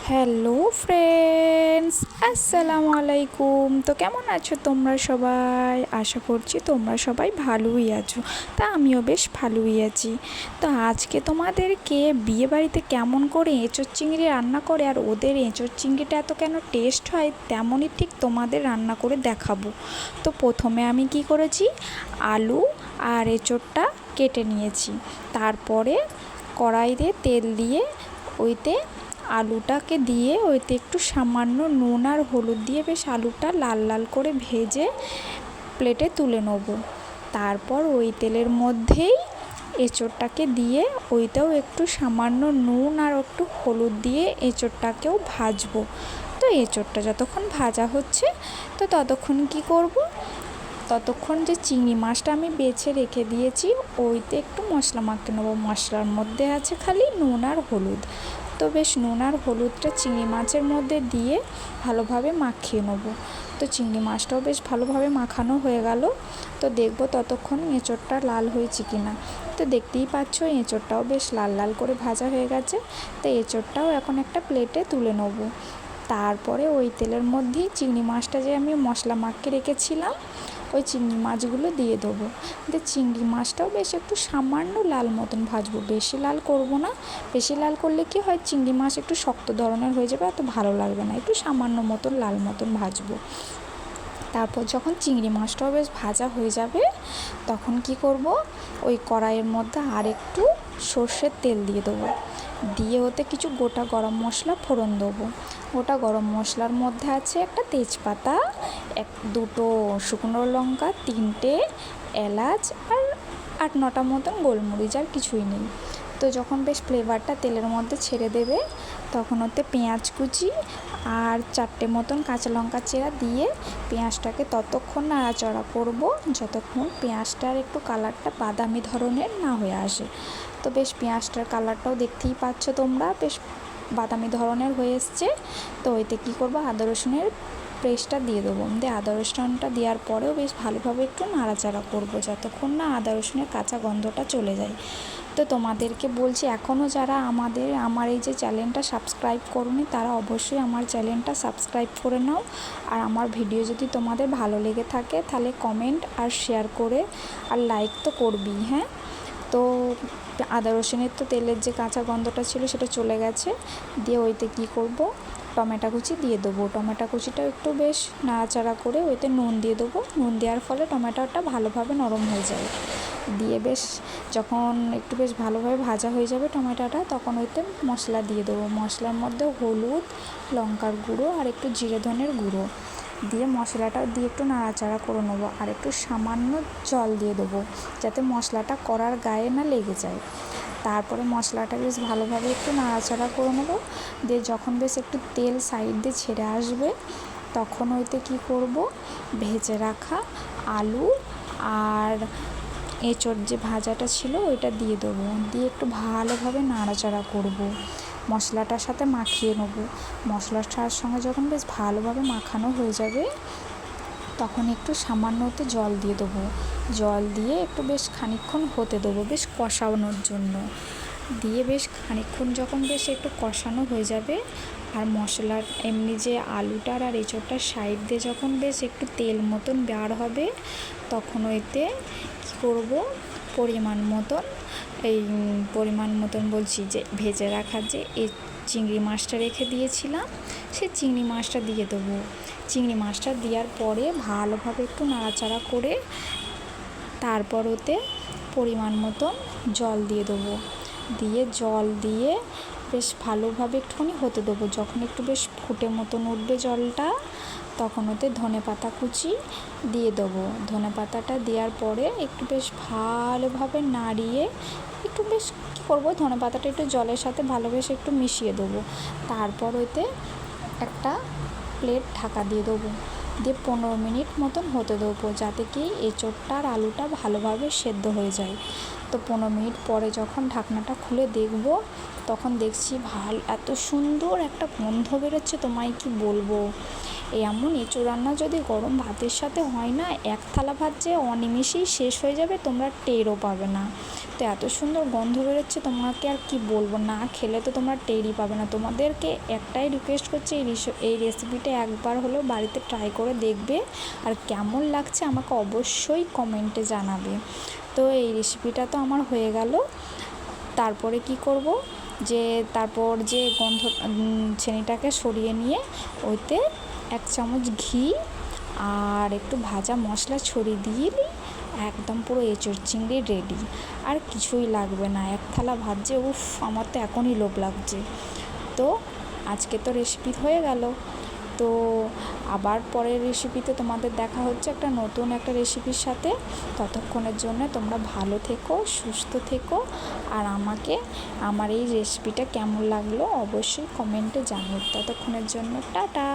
Hello friends, আসসালামু আলাইকুম। তো কেমন আছো তোমরা সবাই? আশা করছি তোমরা সবাই ভালোই আছো। তা আমিও বেশ ভালোই আছি। তো আজকে তোমাদেরকে বিয়েবাড়িতে কেমন করে এঁচোড় চিংড়ি রান্না করে আর ওদের এঁচোড় চিংড়িটা এত কেন টেস্ট হয় তেমনই ঠিক তোমাদের রান্না করে দেখাবো। তো প্রথমে আমি কি করেছি, আলু আর এঁচোড়টা কেটে নিয়েছি। তারপরে কড়াইতে তেল দিয়ে ওইতে আলুটাকে দিয়ে ওইতে একটু সামান্য নুন আর হলুদ দিয়ে বেশ আলুটা লাল লাল করে ভেজে প্লেটে তুলে নেব। তারপর ওই তেলের মধ্যেই এঁচোড়টাকে দিয়ে ওইটাও একটু সামান্য নুন আর একটু হলুদ দিয়ে এঁচোড়টাকেও ভাজবো। তো এঁচোড়টা যতক্ষণ ভাজা হচ্ছে তো ততক্ষণ কি করব, ততক্ষণ যে চিংড়ি মাছটা আমি বেছে রেখে দিয়েছি ওইতে একটু মশলা মাখিয়ে নেবো। মশলার মধ্যে আছে খালি নুন আর হলুদ। তো বেশ নুন আর হলুদটা চিংড়ি মাছের মধ্যে দিয়ে ভালোভাবে মাখিয়ে নেব। তো চিংড়ি মাছটাও বেশ ভালোভাবে মাখানো হয়ে গেল। তো দেখবো ততক্ষণ এঁচোড়টা লাল হয়েছে কি না। তো দেখতেই পাচ্ছ এঁচোড়টাও বেশ লাল লাল করে ভাজা হয়ে গেছে। তো এঁচোড়টাও এখন একটা প্লেটে তুলে নেব। তারপরে ওই তেলের মধ্যেই চিংড়ি মাছটা যে আমি মশলা মাখিয়ে রেখেছিলাম ওই চিংড়ি মাছগুলো দিয়ে দেবো। দিয়ে চিংড়ি মাছটাও বেশ একটু সামান্য লাল মতন ভাজবো, বেশি লাল করব না। বেশি লাল করলে কি হয়, চিংড়ি মাছ একটু শক্ত ধরনের হয়ে যাবে, এত ভালো লাগবে না। একটু সামান্য মতন লাল মতন ভাজবো। তারপর যখন চিংড়ি মাছটাও বেশ ভাজা হয়ে যাবে তখন কি করব, ওই কড়াইয়ের মধ্যে আর একটু সর্ষের তেল দিয়ে দেবো। দিয়ে ওতে কিছু গোটা গরম মশলা ফোড়ন দেবো। গোটা গরম মশলার মধ্যে আছে একটা তেজপাতা, দুটো শুকনো লঙ্কা, 3টে এলাচ আর 8-9টা মতন গোলমরিচ, আর কিছুই নেই। তো যখন বেশ ফ্লেভারটা তেলের মধ্যে ছেড়ে দেবে তখন ওতে পেঁয়াজ কুচি আর 4টে মতন কাঁচা লঙ্কা চেরা দিয়ে পেঁয়াজটাকে ততক্ষণ নাড়াচাড়া করব যতক্ষণ পেঁয়াজটার একটু কালারটা বাদামি ধরনের না হয়ে আসে। তো বেশ পেঁয়াজটার কালারটাও দেখতেই পাচ্ছ তোমরা, বেশ বাদামি ধরনের হয়ে এসছে। তো ওইতে কী করবো, আদা রসুনের পেস্টটা দিয়ে দেবো। দিয়ে আদা রসুনটা দেওয়ার পরেও বেশ ভালোভাবে একটু নাড়াচাড়া করব যতক্ষণ না আদা রসুনের কাঁচা গন্ধটা চলে যায়। তো তোমাদেরকে বলছি, এখনও যারা আমার এই যে চ্যানেলটা সাবস্ক্রাইব করোনি তারা অবশ্যই আমার চ্যানেলটা সাবস্ক্রাইব করে নাও। আর আমার ভিডিও যদি তোমাদের ভালো লেগে থাকে তাহলে কমেন্ট আর শেয়ার করে আর লাইক তো করবি, হ্যাঁ। তো আদা রসুনের তো তেলের যে কাঁচা গন্ধটা ছিল সেটা চলে গেছে। দিয়ে ওইতে কী করব, টমেটো কুচি দিয়ে দেবো। টমেটো কুচিটাও একটু বেশ নাড়াচাড়া করে ওইতে নুন দিয়ে দেবো। নুন দেওয়ার ফলে টমেটোটা ভালোভাবে নরম হয়ে যায়। দিয়ে বেশ যখন একটু বেশ ভালোভাবে ভাজা হয়ে যাবে টমেটোটা তখন ওইতে মশলা দিয়ে দেবো। মশলার মধ্যে হলুদ, লঙ্কার গুঁড়ো আর একটু জিরে ধনের গুঁড়ো দিয়ে মশলাটা দিয়ে একটু নাড়াচাড়া করে নেবো। আর একটু সামান্য জল দিয়ে দেবো যাতে মশলাটা কড়ার গায়ে না লেগে যায়। তারপরে মশলাটা বেশ ভালোভাবে একটু নাড়াচাড়া করে নেবো। দিয়ে যখন বেশ একটু তেল সাইড দিয়ে ছেড়ে আসবে তখন ওইতে কী করব, ভেজে রাখা আলু আর এঁচোড় যে ভাজাটা ছিল ওইটা দিয়ে দেবো। দিয়ে একটু ভালোভাবে নাড়াচাড়া করব, মশলাটার সাথে মাখিয়ে নেব। মশলাটার সঙ্গে যখন বেশ ভালোভাবে মাখানো হয়ে যাবে তখন একটু সামান্য ওতে জল দিয়ে দেবো। জল দিয়ে একটু বেশ খানিকক্ষণ হতে দেবো, বেশ কষানোর জন্য। দিয়ে বেশ খানিকক্ষণ যখন বেশ একটু কষানো হয়ে যাবে আর মশলার এমনি যে আলুটার আর এঁচোড়টার সাইড দিয়ে যখন বেশ একটু তেল মতন বার হবে তখন ওইতে কী করব, পরিমাণ মতন বলছি যে ভেজে রাখা যে চিংড়ি মাছটা রেখে দিয়েছিলাম সে চিংড়ি মাছটা দিয়ে দেবো। চিংড়ি মাছটা দেওয়ার পরে ভালোভাবে একটু নাড়াচাড়া করে তারপর ওতে পরিমাণ মতন জল দিয়ে দেবো। দিয়ে জল দিয়ে বেশ ভালোভাবে একটুখানি হতে দেবো। যখন একটু বেশ ফুটে মতন উঠবে জলটা তখন ওতে ধনেপাতা কুচি দিয়ে দেবো। ধনেপাতাটা দেওয়ার পরে একটু বেশ ভালোভাবে নাড়িয়ে একটু বেশ কী করবো, ধনেপাতাটা একটু জলের সাথে ভালোবেসে একটু মিশিয়ে দেবো। তারপর ওতে একটা প্লেট ঢাকা দিয়ে দেবো। দিয়ে 15 মিনিট মতন হতে দেবো যাতে কি এঁচোড়টা আর আলুটা ভালোভাবে সেদ্ধ হয়ে যায়। তো 15 মিনিট পরে যখন ঢাকনাটা খুলে দেখব, তখন দেখছি এত সুন্দর একটা গন্ধ বেরোচ্ছে, তোমায় কি বলবো। এমন এঁচোড় রান্না যদি গরম ভাতের সাথে হয় না, এক থালা ভাত যে অনিমেষেই শেষ হয়ে যাবে, তোমরা টেরও পাবে না। তো এত সুন্দর গন্ধ বেরোচ্ছে, তোমাকে আর কি বলবো, না খেলে তো তোমরা টেরই পাবে না। তোমাদেরকে একটাই রিকোয়েস্ট করছি, এই রেসিপিটা একবার হলেও বাড়িতে ট্রাই করে দেখবে, আর কেমন লাগছে আমাকে অবশ্যই কমেন্টে জানাবে। তো এই রেসিপিটা তো আমার হয়ে গেল। তারপরে কি করব, তারপর যে ছেনিটাকে সরিয়ে নিয়ে ওইতে 1 চামচ ঘি আর একটু ভাজা মশলা ছড়িয়ে দিলেই একদম পুরো এঁচোড় চিংড়ি রেডি। আর কিছুই লাগবে না, এক থালা ভাত যে উফ, আমার তো এখনই লোভ লাগছে। তো আজকে তো রেসিপি হয়ে গেল। তো আবার পরের রেসিপিতে তোমাদের দেখা হচ্ছে একটা নতুন একটা রেসিপির সাথে। ততক্ষণের জন্য তোমরা ভালো থেকো, সুস্থ থেকো, আর আমাকে আমার এই রেসিপিটা কেমন লাগলো অবশ্যই কমেন্টে জানিও। ততক্ষণের জন্য টাটা।